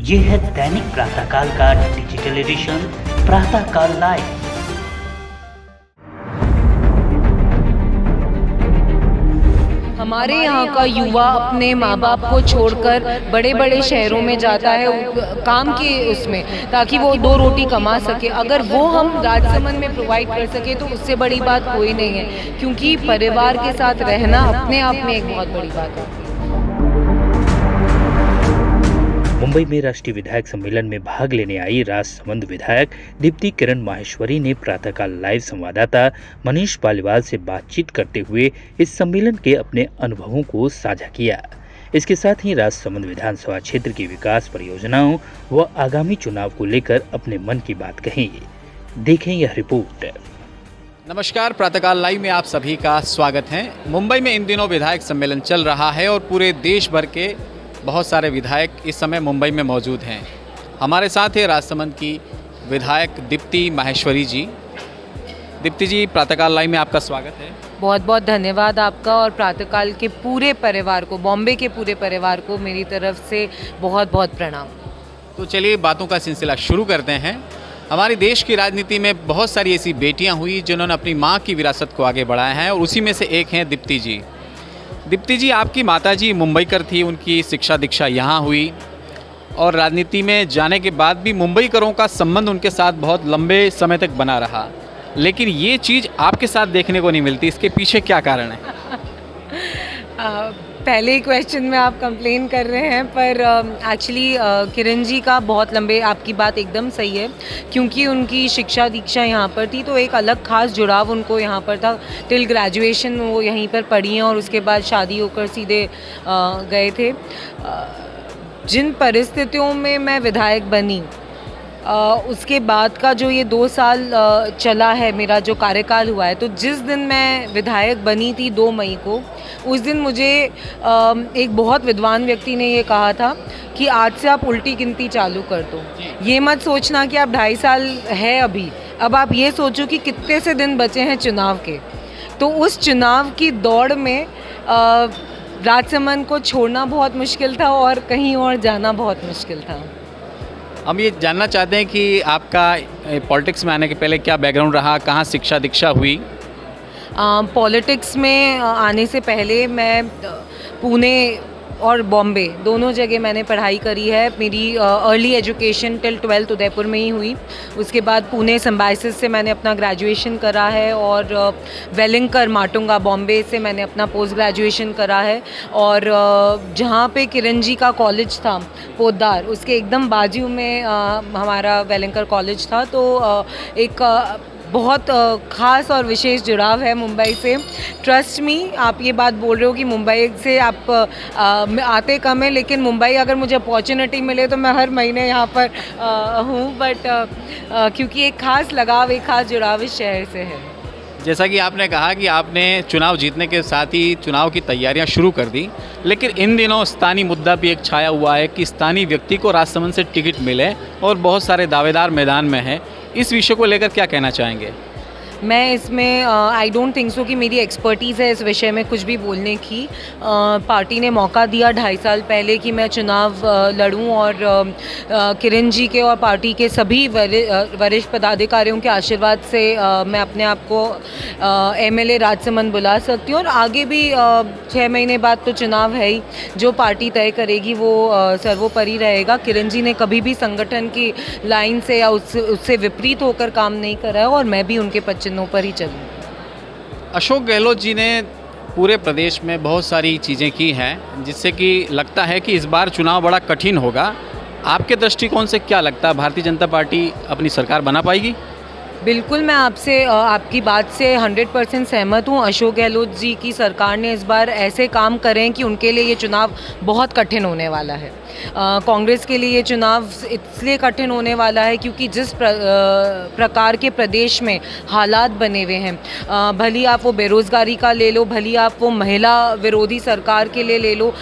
ये है दैनिक प्रातःकाल का डिजिटल एडिशन प्रातःकाल लाइव। हमारे यहाँ का युवा अपने माँ बाप को छोड़कर बड़े बड़े शहरों में जाता है काम के उसमें, ताकि वो दो रोटी कमा सके। अगर वो हम राजसमंद में प्रोवाइड कर सके तो उससे बड़ी बात कोई नहीं है, क्योंकि परिवार के साथ रहना अपने आप में एक बहुत बड़ी बात है। मुंबई में राष्ट्रीय विधायक सम्मेलन में भाग लेने आई राजसमंद विधायक दीप्ति किरण माहेश्वरी ने प्रातःकाल लाइव संवाददाता मनीष पालीवाल से बातचीत करते हुए इस सम्मेलन के अपने अनुभवों को साझा किया। इसके साथ ही राजसमंद विधानसभा क्षेत्र की विकास परियोजनाओं व आगामी चुनाव को लेकर अपने मन की बात कही। देखें यह रिपोर्ट। नमस्कार, प्रातःकाल लाइव में आप सभी का स्वागत है। मुंबई में इन दिनों विधायक सम्मेलन चल रहा है और पूरे देश भर के बहुत सारे विधायक इस समय मुंबई में मौजूद हैं। हमारे साथ है राजसमंद की विधायक दीप्ति माहेश्वरी जी। दीप्ति जी, प्रातःकाल लाइव में आपका स्वागत है। बहुत बहुत धन्यवाद आपका, और प्रातःकाल के पूरे परिवार को, बॉम्बे के पूरे परिवार को मेरी तरफ से बहुत बहुत प्रणाम। तो चलिए बातों का सिलसिला शुरू करते हैं। हमारे देश की राजनीति में बहुत सारी ऐसी बेटियां हुई जिन्होंने अपनी माँ की विरासत को आगे बढ़ाया है, और उसी में से एक हैं दीप्ति जी। दीप्ति जी, आपकी माताजी मुंबईकर थी, उनकी शिक्षा दीक्षा यहाँ हुई, और राजनीति में जाने के बाद भी मुंबईकरों का संबंध उनके साथ बहुत लंबे समय तक बना रहा। लेकिन ये चीज़ आपके साथ देखने को नहीं मिलती, इसके पीछे क्या कारण है? पहले ही क्वेश्चन में आप कंप्लेन कर रहे हैं, पर एक्चुअली किरण जी का बहुत लंबे, आपकी बात एकदम सही है, क्योंकि उनकी शिक्षा दीक्षा यहाँ पर थी, तो एक अलग खास जुड़ाव उनको यहाँ पर था। टिल ग्रेजुएशन वो यहीं पर पढ़ी हैं, और उसके बाद शादी होकर सीधे गए थे। जिन परिस्थितियों में मैं विधायक बनी, उसके बाद का जो ये 2 साल चला है, मेरा जो कार्यकाल हुआ है, तो जिस दिन मैं विधायक बनी थी 2 मई को, उस दिन मुझे एक बहुत विद्वान व्यक्ति ने ये कहा था कि आज से आप उल्टी गिनती चालू कर दो। ये मत सोचना कि आप 2.5 साल है अभी, अब आप ये सोचो कि कितने से दिन बचे हैं चुनाव के। तो उस चुनाव की दौड़ में राजसमंद को छोड़ना बहुत मुश्किल था, और कहीं और जाना बहुत मुश्किल था। हम ये जानना चाहते हैं कि आपका पॉलिटिक्स में आने के पहले क्या बैकग्राउंड रहा, कहाँ शिक्षा दीक्षा हुई? पॉलिटिक्स में आने से पहले मैं पुणे और बॉम्बे दोनों जगह मैंने पढ़ाई करी है। मेरी early education till 12th Udaipur में ही हुई। उसके बाद पुणे सिम्बायोसिस से मैंने अपना ग्रेजुएशन करा है, और वेलिंगकर माटुंगा बॉम्बे से मैंने अपना पोस्ट ग्रेजुएशन करा है। और जहाँ पे किरण जी का कॉलेज था पोद्दार, उसके एकदम बाजू में हमारा वेलिंगकर कॉलेज था। तो एक बहुत ख़ास और विशेष जुड़ाव है मुंबई से। ट्रस्ट मी, आप ये बात बोल रहे हो कि मुंबई से आप आते कम है, लेकिन मुंबई अगर मुझे अपॉर्चुनिटी मिले तो मैं हर महीने यहाँ पर हूँ। बट क्योंकि एक ख़ास लगाव, एक ख़ास जुड़ाव इस शहर से है। जैसा कि आपने कहा कि आपने चुनाव जीतने के साथ ही चुनाव की तैयारियां शुरू कर दी, लेकिन इन दिनों स्थानीय मुद्दा भी एक छाया हुआ है कि स्थानीय व्यक्ति को राजसमंद से टिकट मिले, और बहुत सारे दावेदार मैदान में हैं। इस विषय को लेकर क्या कहना चाहेंगे? मैं इसमें आई डोंट थिंक सो कि मेरी एक्सपर्टीज़ है इस विषय में कुछ भी बोलने की। पार्टी ने मौका दिया 2.5 साल पहले कि मैं चुनाव लड़ूं, और किरण जी के और पार्टी के सभी वरिष्ठ पदाधिकारियों के आशीर्वाद से मैं अपने आप को MLA राजसमंद बुला सकती हूँ। और आगे भी 6 महीने बाद तो चुनाव है ही, जो पार्टी तय करेगी वो सर्वोपरि रहेगा। किरण जी ने कभी भी संगठन की लाइन से या उससे विपरीत होकर काम नहीं करा है, और मैं भी उनके पद पर ही चलूं। अशोक गहलोत जी ने पूरे प्रदेश में बहुत सारी चीज़ें की हैं, जिससे कि लगता है कि इस बार चुनाव बड़ा कठिन होगा। आपके दृष्टिकोण से क्या लगता है, भारतीय जनता पार्टी अपनी सरकार बना पाएगी? बिल्कुल, मैं आपकी बात से 100% सहमत हूँ। अशोक गहलोत जी की सरकार ने इस बार ऐसे काम करे हैं कि उनके लिए ये चुनाव बहुत कठिन होने वाला है। कांग्रेस के लिए ये चुनाव इसलिए कठिन होने वाला है क्योंकि जिस प्रकार के प्रदेश में हालात बने हुए हैं, भली आप वो बेरोज़गारी का ले लो, भली आप वो महिला विरोधी सरकार के लिए ले लो,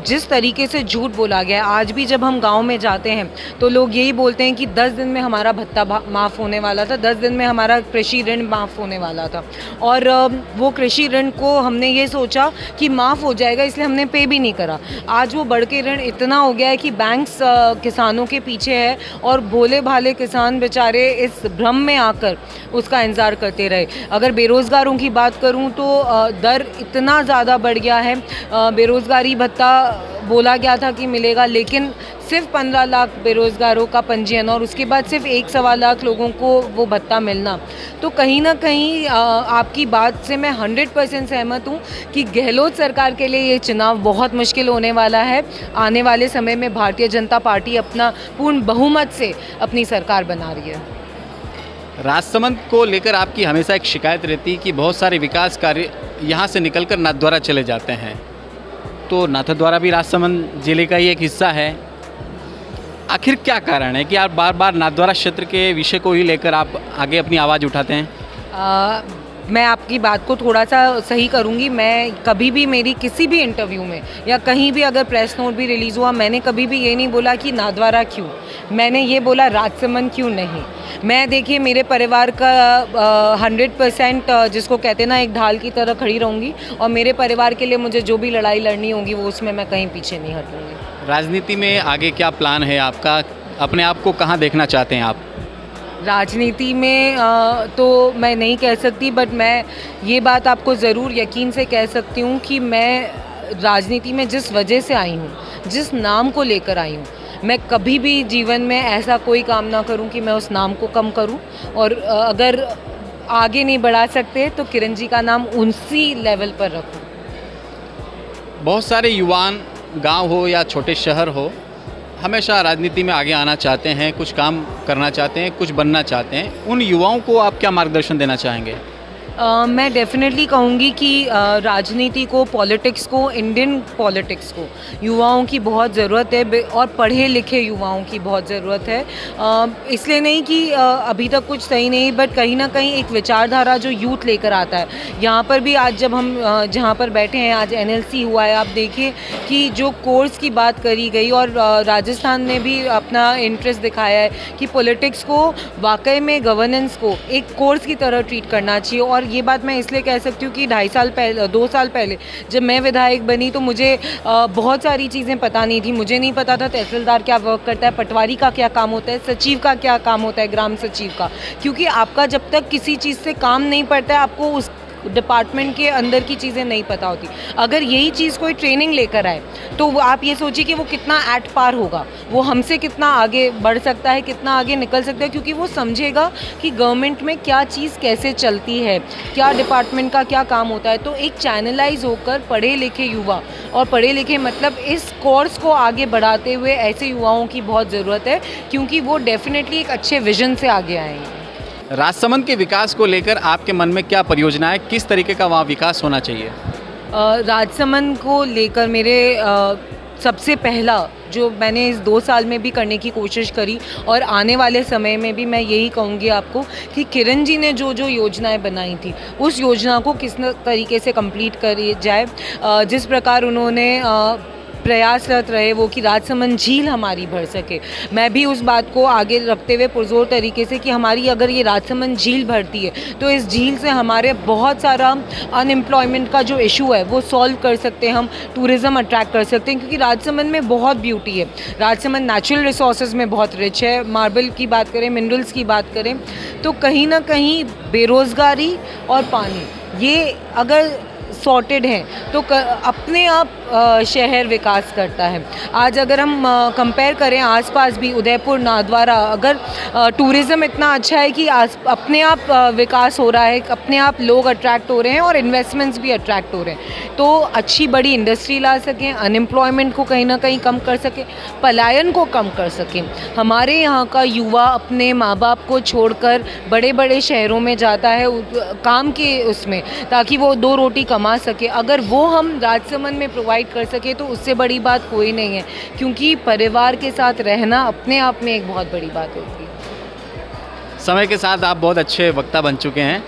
जिस तरीके से झूठ बोला गया है। आज भी जब हम गांव में जाते हैं तो लोग यही बोलते हैं कि 10 दिन में हमारा भत्ता माफ़ होने वाला था, 10 दिन में हमारा कृषि ऋण माफ़ होने वाला था, और वो कृषि ऋण को हमने ये सोचा कि माफ़ हो जाएगा, इसलिए हमने पे भी नहीं करा। आज वो बढ़ के ऋण इतना हो गया है कि बैंक्स किसानों के पीछे है और भोले भाले किसान बेचारे इस भ्रम में आकर उसका इंतज़ार करते रहे। अगर बेरोज़गारों की बात करूं तो दर इतना ज़्यादा बढ़ गया है। बेरोज़गारी भत्ता बोला गया था कि मिलेगा, लेकिन सिर्फ 15 लाख बेरोज़गारों का पंजीयन और उसके बाद सिर्फ 1-1.25 लाख लोगों को वो भत्ता मिलना। तो कहीं ना कहीं आपकी बात से मैं 100% सहमत हूँ कि गहलोत सरकार के लिए ये चुनाव बहुत मुश्किल होने वाला है। आने वाले समय में भारतीय जनता पार्टी अपना पूर्ण बहुमत से अपनी सरकार बना रही है। राजसमंद को लेकर आपकी हमेशा एक शिकायत रहती है कि बहुत सारे विकास कार्य यहाँ से निकलकर नाथद्वारा चले जाते हैं, तो नाथद्वारा भी राजसमंद जिले का ही एक हिस्सा है। आखिर क्या कारण है कि आप बार बार नाथद्वारा क्षेत्र के विषय को ही लेकर आप आगे अपनी आवाज़ उठाते हैं? मैं आपकी बात को थोड़ा सा सही करूंगी। मैं कभी भी मेरी किसी भी इंटरव्यू में या कहीं भी अगर प्रेस नोट भी रिलीज़ हुआ, मैंने कभी भी ये नहीं बोला कि नाथद्वारा क्यों, मैंने ये बोला राजसमंद क्यों नहीं। मैं देखिए मेरे परिवार का 100% जिसको कहते हैं ना एक ढाल की तरह खड़ी रहूँगी और मेरे परिवार के लिए मुझे जो भी लड़ाई लड़नी होगी वो उसमें मैं कहीं पीछे नहीं हटूँगी। राजनीति में आगे क्या प्लान है आपका? अपने आप को कहाँ देखना चाहते हैं आप? राजनीति में तो मैं नहीं कह सकती, बट मैं ये बात आपको ज़रूर यकीन से कह सकती हूँ कि मैं राजनीति में जिस वजह से आई हूँ, जिस नाम को लेकर आई हूँ, मैं कभी भी जीवन में ऐसा कोई काम ना करूं कि मैं उस नाम को कम करूं। और अगर आगे नहीं बढ़ा सकते तो किरण जी का नाम उसी लेवल पर रखूं। बहुत सारे युवान गांव हो या छोटे शहर हो, हमेशा राजनीति में आगे आना चाहते हैं, कुछ काम करना चाहते हैं, कुछ बनना चाहते हैं। उन युवाओं को आप क्या मार्गदर्शन देना चाहेंगे? मैं डेफिनेटली कहूँगी कि राजनीति को, पॉलिटिक्स को, इंडियन पॉलिटिक्स को युवाओं की बहुत ज़रूरत है और पढ़े लिखे युवाओं की बहुत ज़रूरत है। इसलिए नहीं कि अभी तक कुछ सही नहीं, बट कहीं ना कहीं एक विचारधारा जो यूथ लेकर आता है। यहाँ पर भी आज जब हम जहाँ पर बैठे हैं, आज NLC हुआ है, आप देखिए कि जो कोर्स की बात करी गई और राजस्थान ने भी अपना इंटरेस्ट दिखाया है कि पॉलिटिक्स को वाकई में गवर्नेंस को एक कोर्स की तरह ट्रीट करना चाहिए। और ये बात मैं इसलिए कह सकती हूँ कि 2 साल पहले जब मैं विधायक बनी तो मुझे बहुत सारी चीज़ें पता नहीं थी। मुझे नहीं पता था तहसीलदार क्या वर्क करता है, पटवारी का क्या काम होता है, सचिव का क्या काम होता है, ग्राम सचिव का। क्योंकि आपका जब तक किसी चीज़ से काम नहीं पड़ता है, आपको उस डिपार्टमेंट के अंदर की चीज़ें नहीं पता होती। अगर यही चीज़ कोई ट्रेनिंग लेकर आए तो आप ये सोचिए कि वो कितना एट पार होगा, वो हमसे कितना आगे बढ़ सकता है, कितना आगे निकल सकता है, क्योंकि वो समझेगा कि गवर्नमेंट में क्या चीज़ कैसे चलती है, क्या डिपार्टमेंट का क्या काम होता है। तो एक चैनलाइज होकर पढ़े लिखे युवा, और पढ़े लिखे मतलब इस कोर्स को आगे बढ़ाते हुए ऐसे युवाओं की बहुत ज़रूरत है, क्योंकि वो डेफिनेटली एक अच्छे विजन से आगे आएंगे। राजसमंद के विकास को लेकर आपके मन में क्या परियोजना है? किस तरीके का वहाँ विकास होना चाहिए? राजसमंद को लेकर मेरे सबसे पहला जो मैंने इस 2 साल में भी करने की कोशिश करी और आने वाले समय में भी मैं यही कहूँगी आपको कि किरण जी ने जो जो योजनाएं बनाई थी उस योजना को किस तरीके से कंप्लीट करी जाए। जिस प्रकार उन्होंने प्रयासरत रहे वो कि राजसमंद झील हमारी भर सके, मैं भी उस बात को आगे रखते हुए पुरजोर तरीके से कि हमारी अगर ये राजसमंद झील भरती है तो इस झील से हमारे बहुत सारा अनएम्प्लॉयमेंट का जो इशू है वो सॉल्व कर सकते हैं, हम टूरिज़्म अट्रैक्ट कर सकते हैं, क्योंकि राजसमंद में बहुत ब्यूटी है। राजसमंद नेचुरल रिसोर्सेज में बहुत रिच है। मार्बल की बात करें, मिनरल्स की बात करें, तो कहीं ना कहीं बेरोज़गारी और पानी ये अगर सॉर्टेड हैं तो अपने आप शहर विकास करता है। आज अगर हम कंपेयर करें आसपास भी उदयपुर, नाथद्वारा, अगर टूरिज़्म इतना अच्छा है कि अपने आप विकास हो रहा है, अपने आप लोग अट्रैक्ट हो रहे हैं और इन्वेस्टमेंट्स भी अट्रैक्ट हो रहे हैं, तो अच्छी बड़ी इंडस्ट्री ला सकें, अनएम्प्लॉयमेंट को कहीं ना कहीं कम कर सकें, पलायन को कम कर सकें। हमारे यहाँ का युवा अपने माँ बाप को छोड़कर बड़े बड़े शहरों में जाता है काम के उसमें, ताकि वो 2 रोटी कमा सके। अगर वो हम राजसमंद में प्रोवाइड कर सके तो उससे बड़ी बात कोई नहीं है, क्योंकि परिवार के साथ रहना अपने आप में एक बहुत बड़ी बात होती है। समय के साथ आप बहुत अच्छे वक्ता बन चुके हैं।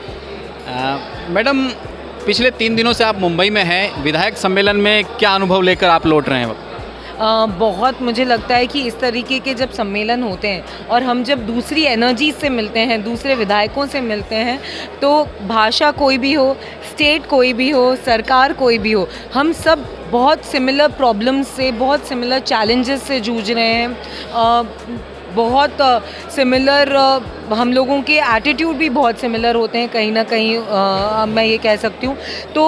मैडम, पिछले 3 दिनों से आप मुंबई में हैं, विधायक सम्मेलन में क्या अनुभव लेकर आप लौट रहे हैं? बहुत मुझे लगता है कि इस तरीके के जब सम्मेलन होते हैं और हम जब दूसरी एनर्जी से मिलते हैं, दूसरे विधायकों से मिलते हैं, तो भाषा कोई भी हो, स्टेट कोई भी हो, सरकार कोई भी हो, हम सब बहुत सिमिलर प्रॉब्लम्स से, बहुत सिमिलर चैलेंजेस से जूझ रहे हैं। बहुत सिमिलर हम लोगों के एटीट्यूड भी बहुत सिमिलर होते हैं कहीं ना कहीं, मैं ये कह सकती हूँ। तो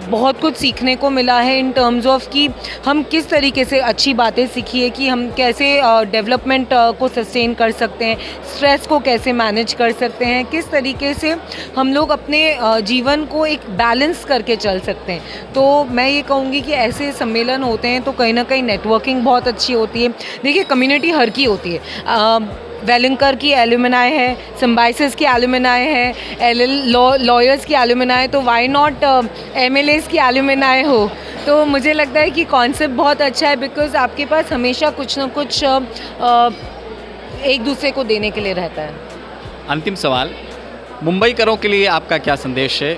बहुत कुछ सीखने को मिला है इन टर्म्स ऑफ कि हम किस तरीके से अच्छी बातें सीखी है कि हम कैसे डेवलपमेंट को सस्टेन कर सकते हैं, स्ट्रेस को कैसे मैनेज कर सकते हैं, किस तरीके से हम लोग अपने जीवन को एक बैलेंस करके चल सकते हैं। तो मैं ये कहूँगी कि ऐसे सम्मेलन होते हैं तो कहीं ना कहीं नेटवर्किंग बहुत अच्छी होती है। देखिए, कम्युनिटी हर की होती है। वेलिंकर की एलुमनाई है, सिम्बाइसिस की एलुमनाई है, LL लॉयर्स की एलुमनाई, तो वाई नॉट MLAs की एलुमनाई हो। तो मुझे लगता है कि कॉन्सेप्ट बहुत अच्छा है, बिकॉज आपके पास हमेशा कुछ ना कुछ एक दूसरे को देने के लिए रहता है। अंतिम सवाल, मुंबईकरों के लिए आपका क्या संदेश है?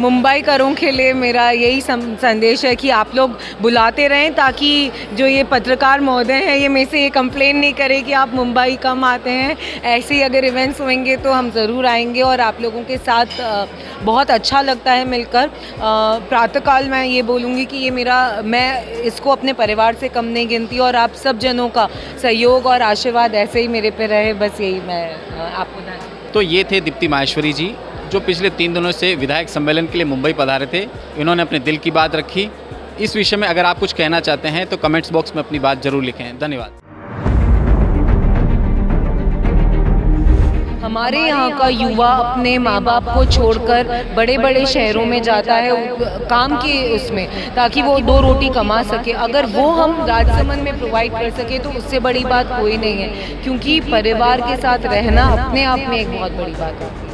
मुंबईकरों के लिए मेरा यही संदेश है कि आप लोग बुलाते रहें, ताकि जो ये पत्रकार महोदय हैं ये मेरे से ये कंप्लेन नहीं करें कि आप मुंबई कम आते हैं। ऐसे ही अगर इवेंट्स होंगे तो हम ज़रूर आएंगे और आप लोगों के साथ बहुत अच्छा लगता है मिलकर। प्रातःकाल मैं ये बोलूँगी कि ये मैं इसको अपने परिवार से कम नहीं गिनती, और आप सब जनों का सहयोग और आशीर्वाद ऐसे ही मेरे पे रहे, बस यही मैं आपको धन्यवाद। तो ये थे दीप्ति माहेश्वरी जी, जो पिछले 3 दिनों से विधायक सम्मेलन के लिए मुंबई पधारे थे। इन्होंने अपने दिल की बात रखी। इस विषय में अगर आप कुछ कहना चाहते हैं तो कमेंट्स बॉक्स में अपनी बात जरूर लिखें। धन्यवाद। हमारे यहाँ का युवा अपने माँ बाप को छोड़कर बड़े बड़े शहरों में जाता है काम के उसमें, ताकि वो 2 रोटी कमा सके। अगर वो हम राजसमंद में प्रोवाइड कर सके तो उससे बड़ी बात कोई नहीं है, क्योंकि परिवार के साथ रहना अपने आप में एक बहुत बड़ी बात है।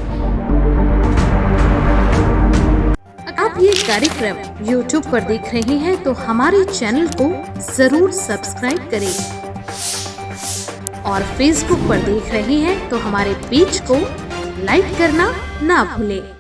आप ये कार्यक्रम YouTube पर देख रहे हैं तो हमारे चैनल को जरूर सब्सक्राइब करें, और Facebook पर देख रहे हैं तो हमारे पेज को लाइक करना ना भूलें।